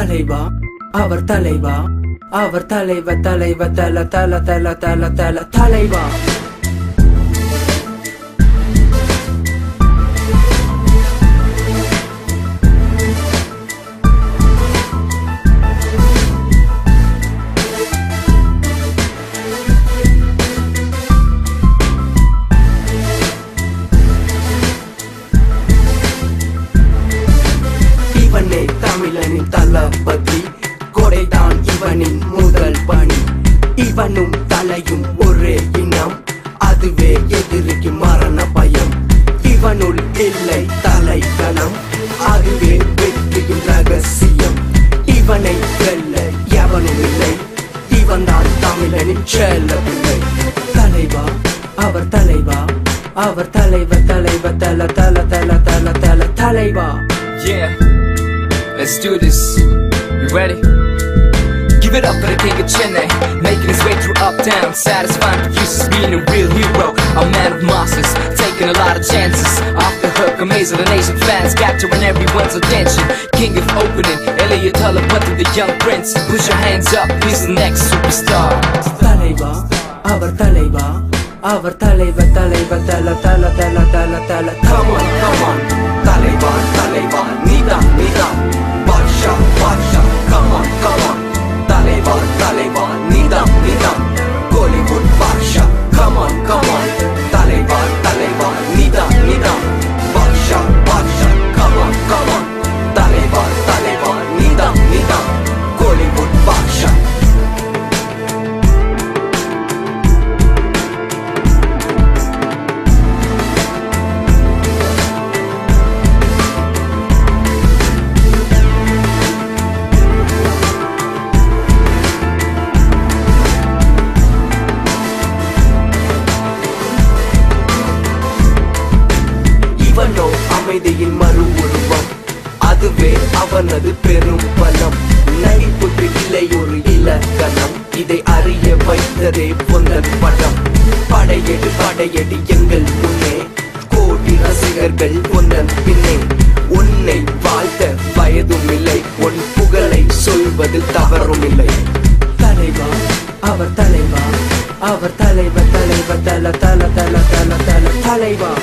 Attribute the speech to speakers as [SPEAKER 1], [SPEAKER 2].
[SPEAKER 1] தலைவா அவர் தலைவா அவர் தலைவ தலைவ தல தல தல தல தல தலைவா. இவனே தமிழனின் தளபதி, கொடைதான் இவனின் முதல் பணி. இவனும் தலையும் ஒரே இனம், அதுவே எதிரிக்கு மரண பயம். இவனுள் இல்லை தலைக்கணம், அதுவே வெற்றியின் ரகசியம். இவனை வெல்ல எவனும் இல்லை, இவன்தான் தமிழனின் செல்ல பிள்ளை. தலைவா அவர் தலைவா அவர் தலைவ தலைவ தல தல தல தல தல தலைவா.
[SPEAKER 2] Yeah, let's do this. You ready? Give it up for the king of Chennai, making his way through uptown, satisfying producers, being a real hero. A man of monsters, taking a lot of chances. Off the hook, amazing the nation fans, capturing everyone's attention. King of opening, Elliot Talapati, the young prince. Push your hands up, he's the next superstar.
[SPEAKER 1] தலைவா அவர் தலைவா அவர் தலைவ தலைவ தல தல தல தல தல.
[SPEAKER 3] Come on, come on, தலைவா தலைவா நீதான் நீதான் Baasha Baasha. Come on, come on, தலைவா தலைவா நீதான் நீதான் Kollywood Baasha. Come on, come on, தலைவா தலைவா நீதான் நீதான் Baasha Baasha. Come on, come on, தலைவா தலைவா நீதான் நீதான் கோலிவுட் பாட்ஷா. இவனோ அமைதியின் மறு உருவம், அதுவே அவனது பெரும் பலம். நடிப்புக்கு இல்லை ஒரு இலக்கணம், இதை அறிய வைத்ததே பொந்தன் படம். படையெடு படையெடு எங்கள் முன்னே, கோடி ரசிகர்கள் பொந்தன் பின்னே. உன்னை வாழ்த்த வயதும் இல்லை, உன் புகழை சொல்வதில் தவறும் இல்லை.
[SPEAKER 1] தலைவா அவர் தலைவா அவர் தலைவ தலைவ தல தல தல தல தல தலைவா.